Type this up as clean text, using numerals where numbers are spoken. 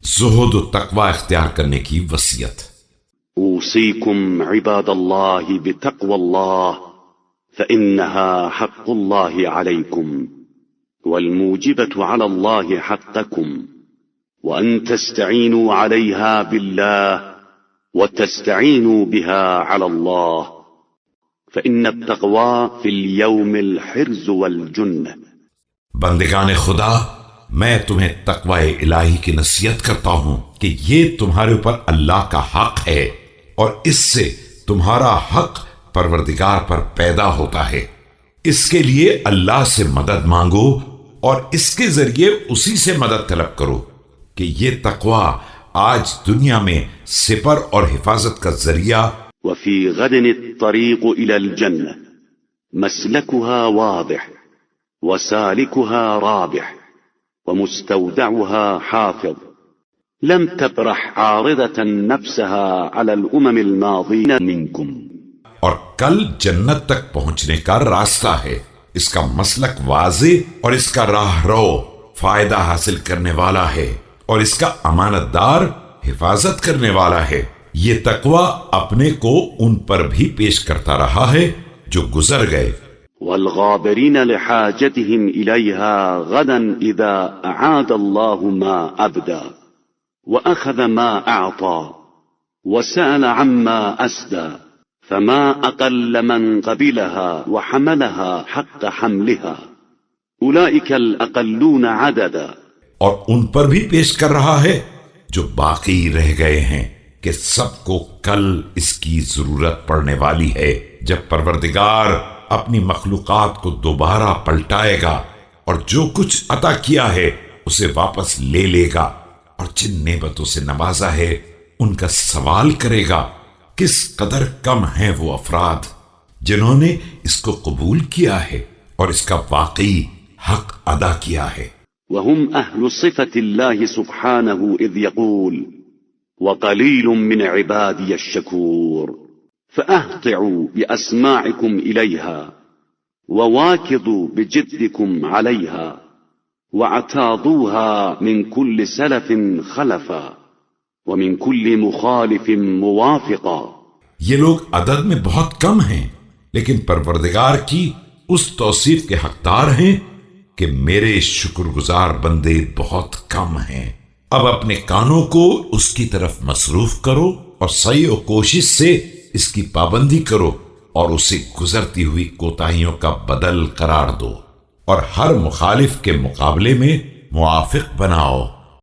زہد و تقوی اختیار کرنے کی وصیت۔ اوصیکم عباد اللہ بتقوی اللہ فإنها حق اللہ علیکم والموجبة على الله حقكم وأن تستعينوا عليها بالله وتستعينوا بها على الله فإن التقوى في اليوم الحرز والجنة۔ بندگان خدا، میں تمہیں تقوی الہی کی نصیحت کرتا ہوں کہ یہ تمہارے اوپر اللہ کا حق ہے اور اس سے تمہارا حق پروردگار پر پیدا ہوتا ہے۔ اس کے لیے اللہ سے مدد مانگو اور اس کے ذریعے اسی سے مدد طلب کرو کہ یہ تقوی آج دنیا میں سپر اور حفاظت کا ذریعہ۔ وفي غد الطريق إلى الجنة مسلكها واضح وسالكها رابح ومستودعها حافظ لم تبرح عارضة نفسها على الأمم الماضين منكم۔ اور کل جنت تک پہنچنے کا راستہ ہے، اس کا مسلک واضح اور اس کا راہ رو فائدہ حاصل کرنے والا ہے اور اس کا امانت دار حفاظت کرنے والا ہے۔ یہ تقوی اپنے کو ان پر بھی پیش کرتا رہا ہے جو گزر گئے۔ والغابرين لحاجتهم إليها غدا إذا أعاد الله ما أبدى وأخذ ما أعطى وسأل عما أسدى فما أقل من قبلها وحملها حق حملها أولئك الأقلون عددا۔ اور ان پر بھی پیش کر رہا ہے جو باقی رہ گئے ہیں کہ سب کو کل اس کی ضرورت پڑنے والی ہے، جب پروردگار اپنی مخلوقات کو دوبارہ پلٹائے گا اور جو کچھ عطا کیا ہے اسے واپس لے لے گا، اور جن نعمتوں سے نوازا ہے ان کا سوال کرے گا۔ کس قدر کم ہیں وہ افراد جنہوں نے اس کو قبول کیا ہے اور اس کا واقعی حق ادا کیا ہے۔ وهم أهل صفة الله سبحانه إذ يقول وقليل من عبادي الشكور فأهطعوا بأسماعكم إليها وواكضوا بجدكم عليها واعتاضوها من كل سلف خلفا ومن كل مخالف موافقا۔ یہ لوگ عدد میں بہت کم ہیں لیکن پروردگار کی اس توصیف کے حقدار ہیں کہ میرے شکر گزار بندے بہت کم ہیں۔ اب اپنے کانوں کو اس کی طرف مصروف کرو اور سعی و کوشش سے اس کی پابندی کرو اور اسے گزرتی ہوئی کوتاہیوں کا بدل قرار دو اور ہر مخالف کے مقابلے میں موافق بناؤ۔